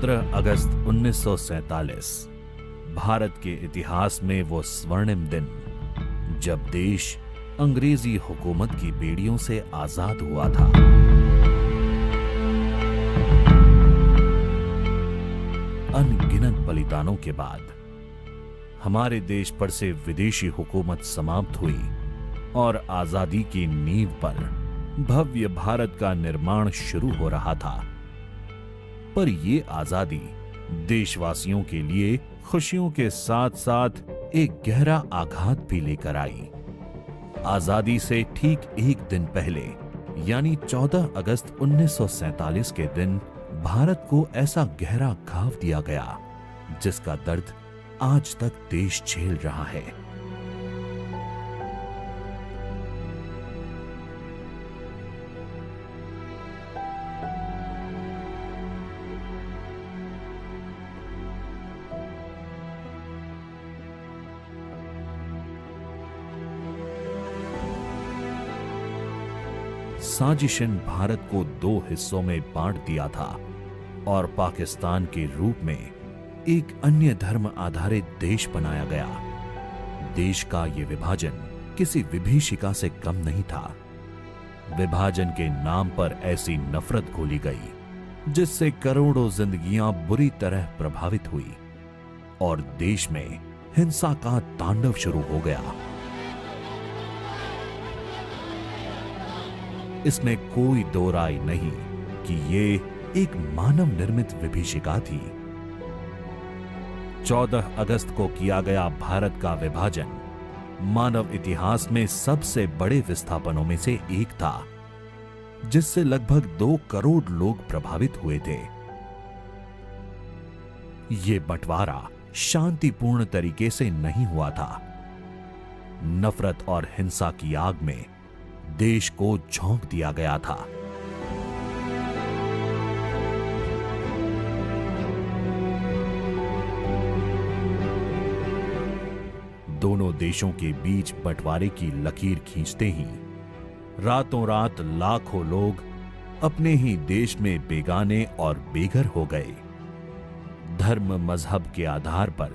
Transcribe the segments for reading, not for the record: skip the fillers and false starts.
15 अगस्त 1947 भारत के इतिहास में वो स्वर्णिम दिन जब देश अंग्रेजी हुकूमत की बेड़ियों से आजाद हुआ था। अनगिनत बलिदानों के बाद हमारे देश पर से विदेशी हुकूमत समाप्त हुई और आजादी की नींव पर भव्य भारत का निर्माण शुरू हो रहा था। पर ये आजादी देशवासियों के लिए खुशियों के साथ साथ एक गहरा आघात भी लेकर आई। आजादी से ठीक एक दिन पहले यानी 14 अगस्त 1947 के दिन भारत को ऐसा गहरा घाव दिया गया जिसका दर्द आज तक देश झेल रहा है। साजिशन भारत को दो हिस्सों में बांट दिया था और पाकिस्तान के रूप में एक अन्य धर्म आधारित देश बनाया गया। देश का यह विभाजन किसी विभीषिका से कम नहीं था। विभाजन के नाम पर ऐसी नफरत घोली गई जिससे करोड़ों जिंदगियां बुरी तरह प्रभावित हुई और देश में हिंसा का तांडव शुरू हो गया। इसमें कोई दो राय नहीं कि ये एक मानव निर्मित विभीषिका थी। 14 अगस्त को किया गया भारत का विभाजन मानव इतिहास में सबसे बड़े विस्थापनों में से एक था, जिससे लगभग 2 करोड़ लोग प्रभावित हुए थे। ये बंटवारा शांतिपूर्ण तरीके से नहीं हुआ था। नफरत और हिंसा की आग में देश को झोंक दिया गया था। दोनों देशों के बीच बंटवारे की लकीर खींचते ही रातों रात लाखों लोग अपने ही देश में बेगाने और बेघर हो गए। धर्म मजहब के आधार पर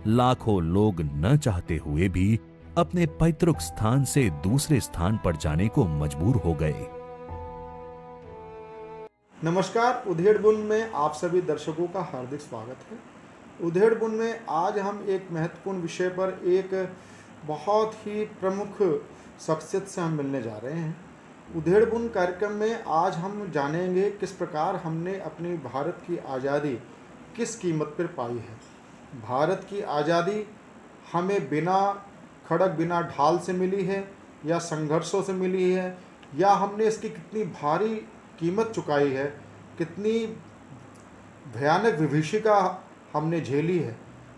लाखों लोग न चाहते हुए भी अपने पैतृक स्थान से दूसरे स्थान पर जाने को मजबूर हो गए। नमस्कार, उधेड़बुन में आप सभी दर्शकों का हार्दिक स्वागत है। उधेड़बुन में आज हम एक महत्वपूर्ण विषय पर एक बहुत ही प्रमुख शख्सियत से हम मिलने जा रहे हैं। उधेड़बुन कार्यक्रम में आज हम जानेंगे किस प्रकार हमने अपनी भारत की आज़ादी किस कीमत पर पाई है। भारत की आज़ादी हमें बिना खड़क बिना ढाल से मिली है या संघर्षों से मिली है, या हमने इसकी कितनी भारी कीमत चुकाई है, कितनी भयानक विभीषिका हमने झेली है,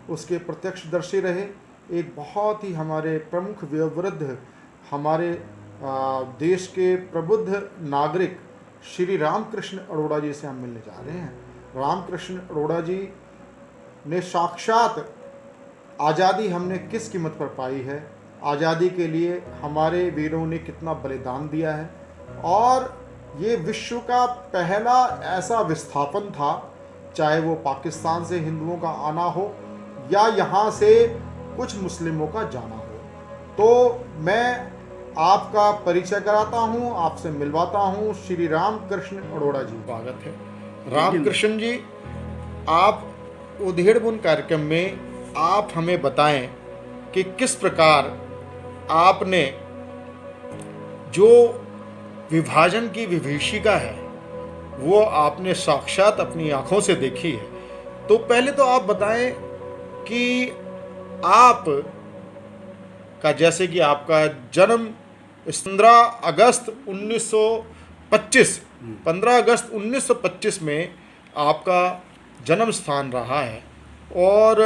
उसके प्रत्यक्षदर्शी रहे एक बहुत ही हमारे प्रमुख वयोवृद्ध हमारे देश के प्रबुद्ध नागरिक श्री रामकृष्ण अरोड़ा जी से हम मिलने जा रहे हैं। रामकृष्ण अरोड़ा जी ने साक्षात आज़ादी हमने किस कीमत पर पाई है, आज़ादी के लिए हमारे वीरों ने कितना बलिदान दिया है, और ये विश्व का पहला ऐसा विस्थापन था, चाहे वो पाकिस्तान से हिंदुओं का आना हो या यहाँ से कुछ मुस्लिमों का जाना हो। तो मैं आपका परिचय कराता हूँ, आपसे मिलवाता हूँ श्री रामकृष्ण अरोड़ा जी। स्वागत है रामकृष्ण जी। आप उधेड़बुन कार्यक्रम में आप हमें बताएं कि किस प्रकार आपने जो विभाजन की विभीषिका है वो आपने साक्षात अपनी आंखों से देखी है। तो पहले तो आप बताएं कि आप का जैसे कि आपका जन्म 15 अगस्त 1925 में आपका जन्म स्थान रहा है और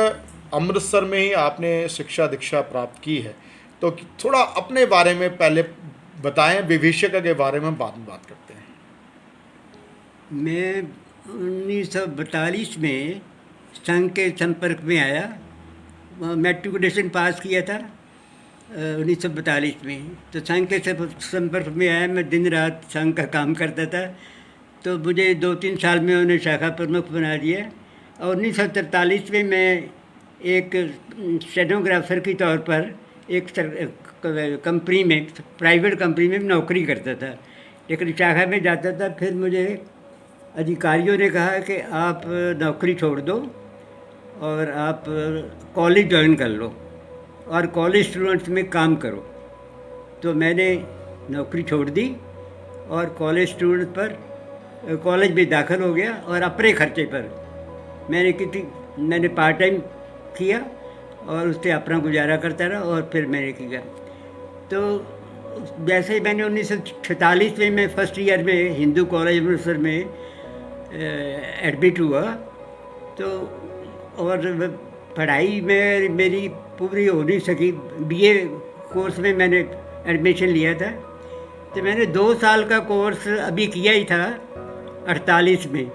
अमृतसर में ही आपने शिक्षा दीक्षा प्राप्त की है। तो थोड़ा अपने बारे में पहले बताएं, विभीषिका के बारे में बाद में बात करते हैं। मैं 1942 में संघ के संपर्क में आया। मैट्रिकुलेशन पास किया था 1942 में। तो संघ के संपर्क में आया। मैं दिन रात संघ का काम करता था। तो मुझे 2-3 साल में उन्होंने शाखा प्रमुख बना दिया। और 1943 में मैं एक स्टेनोग्राफर के तौर पर एक कंपनी में, प्राइवेट कंपनी में नौकरी करता था, लेकिन शाखा में जाता था। फिर मुझे अधिकारियों ने कहा कि आप नौकरी छोड़ दो और आप कॉलेज ज्वाइन कर लो और कॉलेज स्टूडेंट्स में काम करो। तो मैंने नौकरी छोड़ दी और कॉलेज स्टूडेंट पर कॉलेज में दाखिल हो गया और अपने खर्चे पर मैंने पार्ट टाइम किया और उससे अपना गुजारा करता रहा। और फिर मैंने किया, तो जैसे ही मैंने 1946 में मैं फर्स्ट ईयर में हिंदू कॉलेज अमृतसर में एडमिट हुआ, तो और पढ़ाई में मेरी पूरी हो नहीं सकी। बीए कोर्स में मैंने एडमिशन लिया था, तो मैंने 2 साल का कोर्स अभी किया ही था 48 में।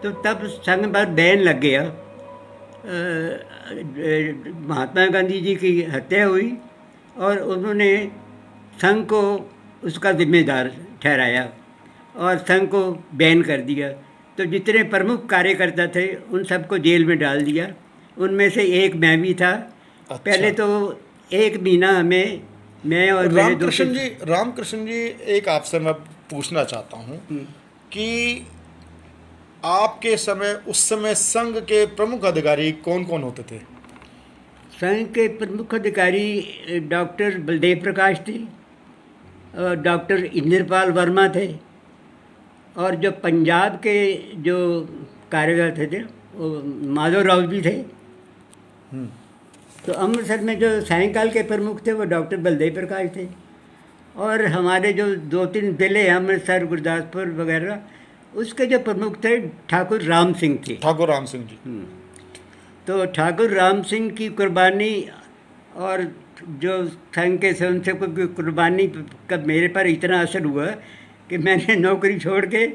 तो तब संघ पर बैन लग गया, महात्मा गांधी जी की हत्या हुई और उन्होंने संघ को उसका जिम्मेदार ठहराया और संघ को बैन कर दिया। तो जितने प्रमुख कार्यकर्ता थे उन सबको जेल में डाल दिया, उनमें से एक मैं भी था। अच्छा। पहले तो 1 महीना हमें, मैं और मेरे दोस्त रामकृष्ण जी, एक आपसे मैं पूछना चाहता हूँ कि आपके समय, उस समय संघ के प्रमुख अधिकारी कौन कौन होते थे? संघ के प्रमुख अधिकारी डॉक्टर बलदेव प्रकाश थे और डॉक्टर इंद्रपाल वर्मा थे, और जो पंजाब के जो कार्यकर्ता थे वो माधव राव भी थे। तो अमृतसर में जो सायंकाल के प्रमुख थे वो डॉक्टर बलदेव प्रकाश थे, और हमारे जो 2-3 जिले हैं अमृतसर, गुरदासपुर वगैरह, उसके जो प्रमुख थे ठाकुर राम सिंह थे। ठाकुर राम सिंह जी। तो ठाकुर राम सिंह की कुर्बानी और जो संघ के स्वयंसेवकों की कुर्बानी का मेरे पर इतना असर हुआ कि मैंने नौकरी छोड़ के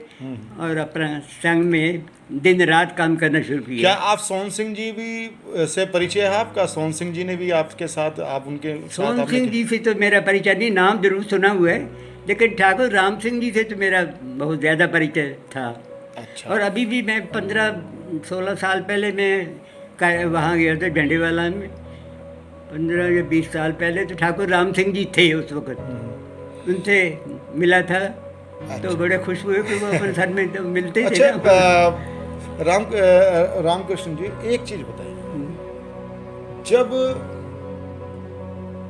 और अपना संघ में दिन रात काम करना शुरू किया। क्या आप सोहन सिंह जी भी से परिचय है आपका? सोहन सिंह जी ने भी आपके साथ, आप उनके साथ? सोहन सिंह जी से तो मेरा परिचय नहीं, नाम जरूर सुना हुआ है, लेकिन ठाकुर राम सिंह जी से तो मेरा बहुत ज़्यादा परिचय था। अच्छा। और अभी भी मैं 15-16 साल पहले मैं वहाँ गया था डंडीवाला में, 15 या 20 साल पहले, तो ठाकुर राम सिंह जी थे उस वक्त, उनसे मिला था। अच्छा। तो बड़े खुश हुए कि वो अपन सर में तो मिलते थे। अच्छा, रामकृष्ण जी, एक चीज़ बताइए, जब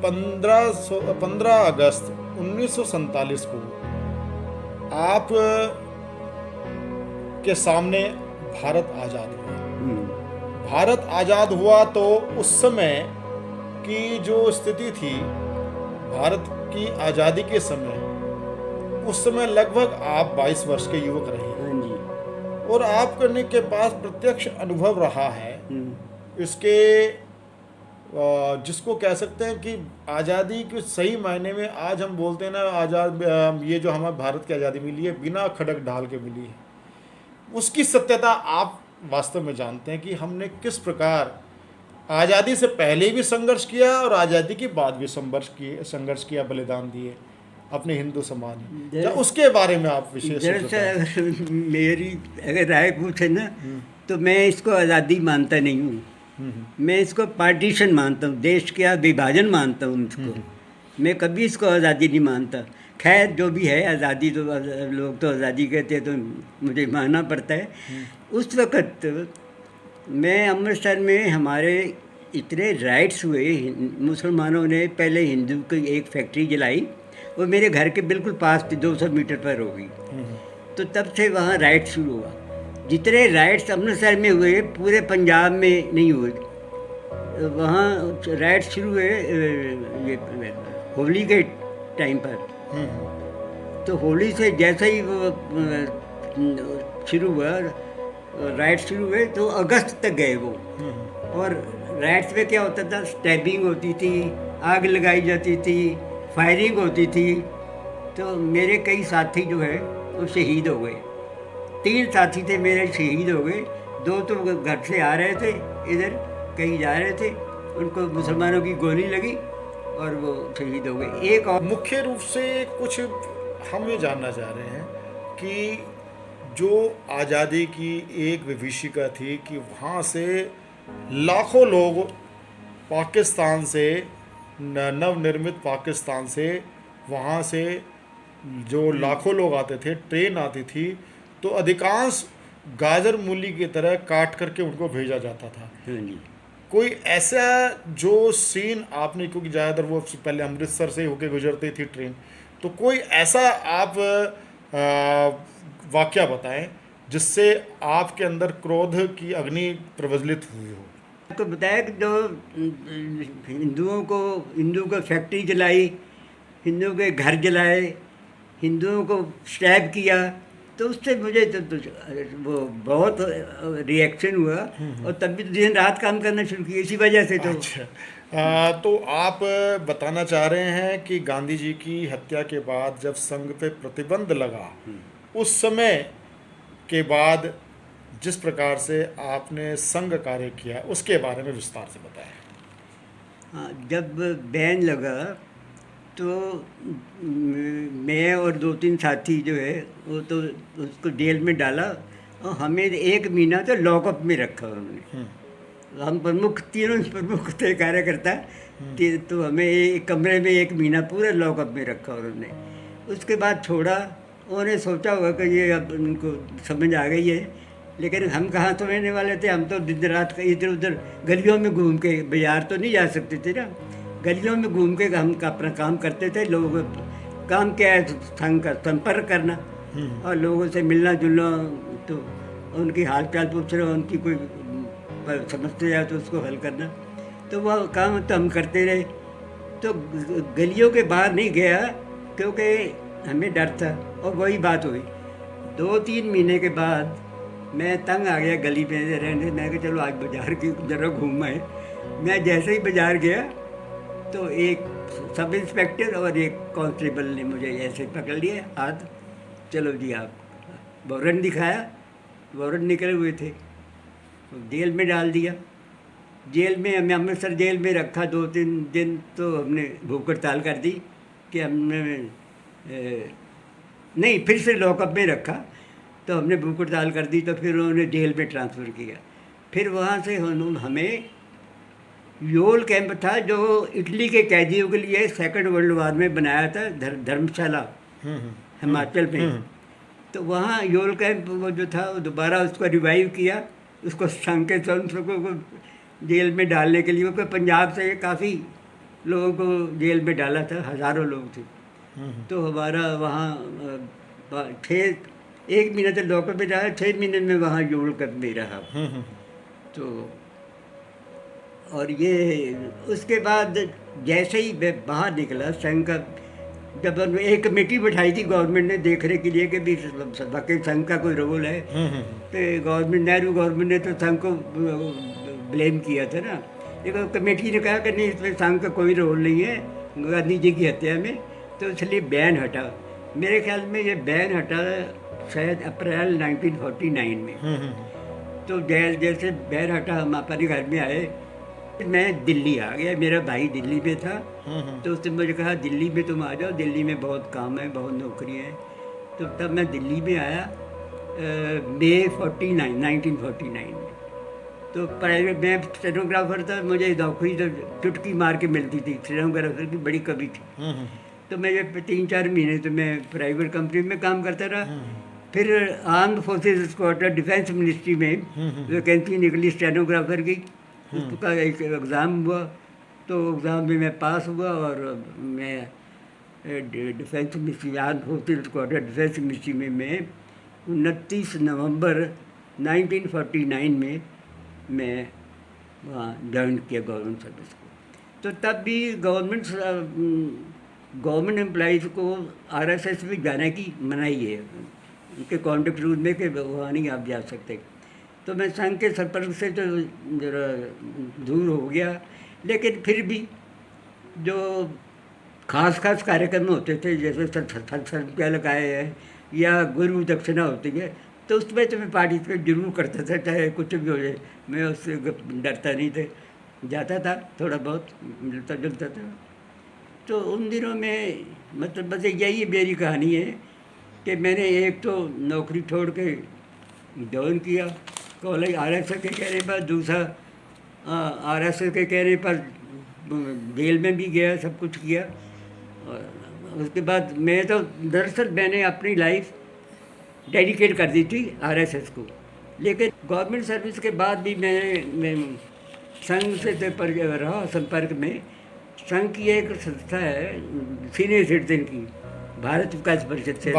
15 अगस्त 1947 को आप के सामने भारत आज़ाद हुआ, भारत आज़ाद हुआ, तो उस समय की जो स्थिति थी भारत की आज़ादी के समय, उस समय लगभग आप 22 वर्ष के युवक रहे और आपने के पास प्रत्यक्ष अनुभव रहा है इसके, जिसको कह सकते हैं कि आज़ादी के सही मायने में आज हम बोलते हैं ना, आज़ाद, ये जो हमारे भारत की आज़ादी मिली है बिना खड़क ढाल के मिली है, उसकी सत्यता आप वास्तव में जानते हैं कि हमने किस प्रकार आज़ादी से पहले भी संघर्ष किया और आज़ादी के बाद भी संघर्ष किया, बलिदान दिए अपने हिंदू समाज में। उसके बारे में आप विशेष अगर मेरी अगर राय पूछे ना, तो मैं इसको आज़ादी मानता नहीं हूँ, मैं इसको पार्टीशन मानता हूँ, देश का विभाजन मानता हूँ इसको। मैं कभी इसको आज़ादी नहीं मानता। खैर जो भी है, आज़ादी तो लोग तो आज़ादी कहते हैं, तो मुझे मानना पड़ता है। उस वक़्त मैं अमृतसर में हमारे इतने राइट्स हुए, मुसलमानों ने पहले हिंदू की एक फैक्ट्री जलाई, वो मेरे घर के बिल्कुल पास थी, 200 मीटर पर होगी। तो तब से वहाँ राइट शुरू हुआ। जितने राइट्स अमृतसर में हुए पूरे पंजाब में नहीं हुए, वहाँ राइट्स शुरू हुए ये होली के टाइम पर। तो होली से जैसे ही वो शुरू हुआ, राइट्स शुरू हुए, तो अगस्त तक गए वो। और राइट्स में क्या होता था, स्टैबिंग होती थी, आग लगाई जाती थी, फायरिंग होती थी। तो मेरे कई साथी जो है वो शहीद हो गए। 3 साथी थे मेरे, शहीद हो गए। 2 तो घर से आ रहे थे, इधर कहीं जा रहे थे, उनको मुसलमानों की गोली लगी और वो शहीद हो गए। एक और मुख्य रूप से कुछ हम ये जानना चाह रहे हैं कि जो आज़ादी की एक विभीषिका थी कि वहाँ से लाखों लोग पाकिस्तान से, नवनिर्मित पाकिस्तान से, वहाँ से जो लाखों लोग आते थे, ट्रेन आती थी, तो अधिकांश गाजर मूली की तरह काट करके उनको भेजा जाता था। हाँ जी। कोई ऐसा जो सीन आपने, क्योंकि ज़्यादातर वो पहले अमृतसर से होके गुजरती थी ट्रेन, तो कोई ऐसा आप वाकया बताएं जिससे आपके अंदर क्रोध की अग्नि प्रज्वलित हुई हो। तो बताया कि जो हिंदुओं को फैक्ट्री जलाई, हिंदुओं के घर जलाए, हिंदुओं को स्टैब किया, तो उससे मुझे तो वो बहुत रिएक्शन हुआ और तब भी दिन रात काम करना शुरू किया इसी वजह से। तो अच्छा, तो आप बताना चाह रहे हैं कि गांधी जी की हत्या के बाद जब संघ पे प्रतिबंध लगा, उस समय के बाद जिस प्रकार से आपने संघ कार्य किया उसके बारे में विस्तार से बताएं। हाँ, जब बैन लगा तो मैं और 2-3 साथी जो है वो तो उसको जेल में डाला और हमें 1 महीना तो लॉकअप में रखा उन्होंने। हम तीनों प्रमुख थे कार्यकर्ता, तो हमें एक कमरे में 1 महीना पूरा लॉकअप में रखा उन्होंने। उसके बाद छोड़ा। उन्होंने सोचा होगा कि ये अब उनको समझ आ गई है, लेकिन हम कहाँ समझने वाले थे। हम तो दिन रात इधर उधर गलियों में घूम के, बाजार तो नहीं जा सकते थे ना, गलियों में घूम के हम अपना काम करते थे। लोग काम क्या है, संघ का संपर्क करना और लोगों से मिलना जुलना, तो उनकी हाल चाल पूछना, उनकी कोई समस्या है तो उसको हल करना, तो वह काम तो हम करते रहे। तो गलियों के बाहर नहीं गया क्योंकि हमें डर था। और वही बात हुई 2-3 महीने के बाद मैं तंग आ गया गली में रहने। मैं कहा चलो आज बाज़ार की जरा घूम आए। मैं जैसे ही बाज़ार गया तो एक सब इंस्पेक्टर और एक कांस्टेबल ने मुझे ऐसे पकड़ लिया हाथ, चलो जी आप, वारंट दिखाया, वारंट निकले हुए थे, जेल में डाल दिया। जेल में हमें अमृतसर जेल में रखा 2-3 दिन। तो हमने भूख हड़ताल कर दी कि हमने नहीं, फिर से लॉकअप में रखा, तो हमने भूख हड़ताल कर दी। तो फिर उन्होंने जेल में ट्रांसफ़र किया। फिर वहाँ से हमें योल कैंप था जो इटली के कैदियों के लिए सेकंड वर्ल्ड वार में बनाया था, धर्मशाला हिमाचल में। तो वहाँ योल कैंप वो जो था वो दोबारा उसको रिवाइव किया, उसको संघ के को जेल में डालने के लिए। क्योंकि पंजाब से काफ़ी लोगों को जेल में डाला था, हज़ारों लोग थे। तो हमारा वहाँ 1 महीने तक लॉकअप में रहा, 6 महीने में वहाँ योल कैंप में रहा। तो और ये उसके बाद जैसे ही मैं बाहर निकला संघ का, जब एक कमेटी बैठाई थी गवर्नमेंट ने देखने के लिए कि भी वाकई संघ का कोई रोल है, तो गवर्नमेंट, नेहरू गवर्नमेंट ने तो संघ को ब्लेम किया था ना। लेकिन कमेटी ने कहा कि नहीं, इसमें संघ का कोई रोल नहीं है गांधी जी की हत्या में, तो इसलिए बैन हटा। मेरे ख्याल में ये बैन हटा शायद अप्रैल 1949 में। तो जैसे बैन हटा हम अपने घर में आए, मैं दिल्ली आ गया। मेरा भाई दिल्ली में था, तो उसने मुझे कहा दिल्ली में तुम आ जाओ, दिल्ली में बहुत काम है, बहुत नौकरियाँ हैं। तो तब मैं दिल्ली में आया मई 1949 में। तो प्राइवेट, मैं स्टेनोग्राफर था, मुझे नौकरी तो चुटकी मार के मिलती थी, स्टेनोग्राफर की बड़ी कमी थी। तो मैं 3-4 महीने तो मैं प्राइवेट कंपनी में काम करता रहा। फिर armed forces quarter defence ministry में वैकेंसी निकली स्टेनोग्राफर की, उसका एक एग्ज़ाम हुआ। तो एग्ज़ाम में मैं पास हुआ और मैं defence ministry, armed forces quarter defence ministry में मैं 29 नवंबर 1949 में मैं वहाँ ज्वाइन किया गवर्नमेंट सर्विस को। तो तब भी गवर्नमेंट एम्प्लॉइज़ को आरएसएस में जाने की मनाही है, उनके कॉन्ट्रैक्ट रूल में कि वहाँ नहीं आप जा सकते। तो मैं संघ के संपर्क से तो जरा दूर हो गया, लेकिन फिर भी जो खास कार्यक्रम होते थे, जैसे सत्संग लगाए हैं या गुरु दक्षिणा होती है, तो उसमें तो मैं पार्टिसिपेट जरूर करता था, चाहे कुछ भी हो जाए। मैं उससे डरता नहीं था, जाता था, थोड़ा बहुत मिलता जुलता था। तो उन दिनों में मतलब बस यही मेरी कहानी है कि मैंने एक तो नौकरी छोड़ के ज्वाइन किया कॉलेज आरएसएस के कहने पर, दूसरा आरएसएस के कहने पर जेल में भी गया, सब कुछ किया। और उसके बाद मैं तो दरअसल मैंने अपनी लाइफ डेडिकेट कर दी थी आरएसएस को, लेकिन गवर्नमेंट सर्विस के बाद भी मैं संघ से रहा संपर्क में। संघ की एक संस्था है सीनियर सिटीजन की, भारत विकास परिषद से,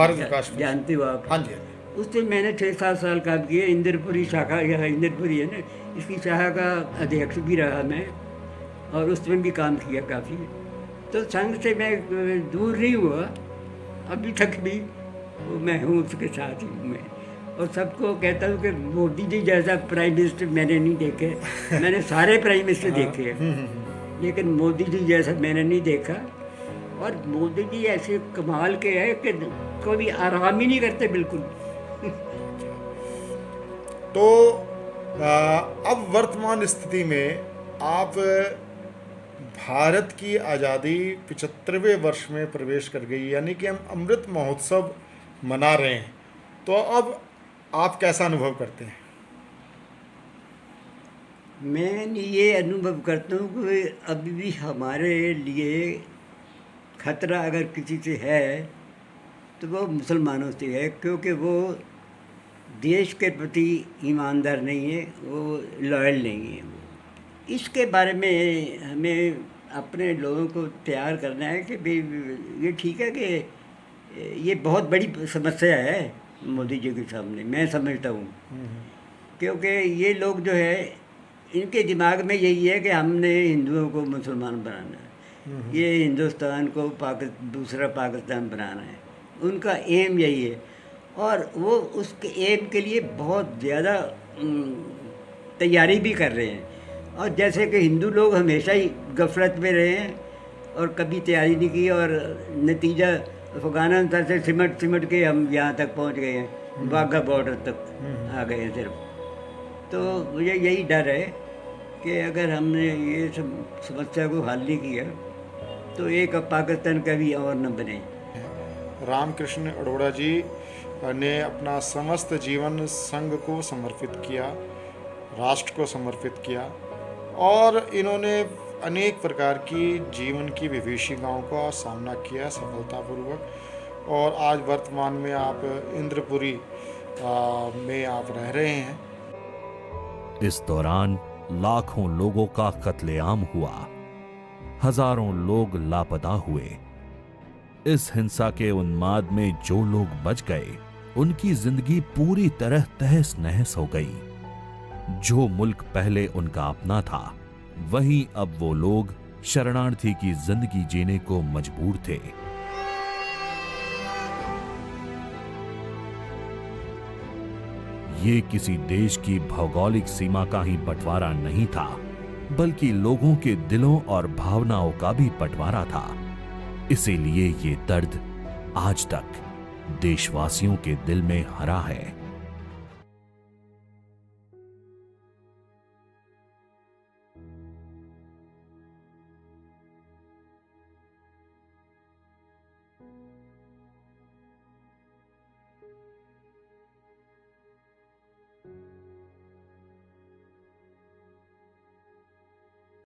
जानते हो आप? हाँ जी। उससे मैंने 6-7 साल काम किए। इंद्रपुरी शाखा, यह इंद्रपुरी है ना, इसकी शाखा का अध्यक्ष भी रहा मैं, और उसमें भी काम किया काफ़ी। तो संघ से मैं दूर नहीं हुआ, अभी तक भी मैं हूँ, उसके साथ ही हूँ मैं। और सबको कहता हूँ कि मोदी जी जैसा प्राइम मिनिस्टर मैंने नहीं देखे। मैंने सारे प्राइम मिनिस्टर देखे हैं, लेकिन मोदी जी जैसा मैंने नहीं देखा। और मोदी जी ऐसे कमाल के हैं कि कभी आराम ही नहीं करते बिल्कुल। तो अब वर्तमान स्थिति में आप भारत की आज़ादी 75वें वर्ष में प्रवेश कर गई, यानी कि हम अमृत महोत्सव मना रहे हैं, तो अब आप कैसा अनुभव करते हैं? मैं ये अनुभव करता हूँ कि अभी भी हमारे लिए खतरा अगर किसी से है तो वो मुसलमानों से है, क्योंकि वो देश के प्रति ईमानदार नहीं है, वो लॉयल नहीं है। वो इसके बारे में हमें अपने लोगों को तैयार करना है कि भाई ये ठीक है कि ये बहुत बड़ी समस्या है मोदी जी के सामने, मैं समझता हूँ। क्योंकि ये लोग जो है, इनके दिमाग में यही है कि हमने हिंदुओं को मुसलमान बनाना है, ये हिंदुस्तान को दूसरा पाकिस्तान बनाना है, उनका एम यही है। और वो उसके एम के लिए बहुत ज़्यादा तैयारी भी कर रहे हैं। और जैसे कि हिंदू लोग हमेशा ही गफलत में रहे हैं और कभी तैयारी नहीं की, और नतीजा अफगानिस्तान से सिमट के हम यहाँ तक पहुँच गए हैं, वाघा बॉर्डर तक आ गए हैं सिर्फ। तो मुझे यही डर है कि अगर हमने ये सब समस्या को हल नहीं किया तो एक पाकिस्तान का भी और न बने। रामकृष्ण अरोड़ा जी ने अपना समस्त जीवन संघ को समर्पित किया, राष्ट्र को समर्पित किया, और इन्होंने अनेक प्रकार की जीवन की विभीषिकाओं का सामना किया सफलतापूर्वक। और आज वर्तमान में आप इंद्रपुरी में आप रह रहे हैं। इस दौरान लाखों लोगों का कत्लेआम हुआ, हजारों लोग लापता हुए। इस हिंसा के उन्माद में जो लोग बच गए, उनकी जिंदगी पूरी तरह तहस नहस हो गई। जो मुल्क पहले उनका अपना था, वहीं अब वो लोग शरणार्थी की जिंदगी जीने को मजबूर थे। ये किसी देश की भौगोलिक सीमा का ही बंटवारा नहीं था, बल्कि लोगों के दिलों और भावनाओं का भी बंटवारा था। इसीलिए ये दर्द आज तक देशवासियों के दिल में हरा है।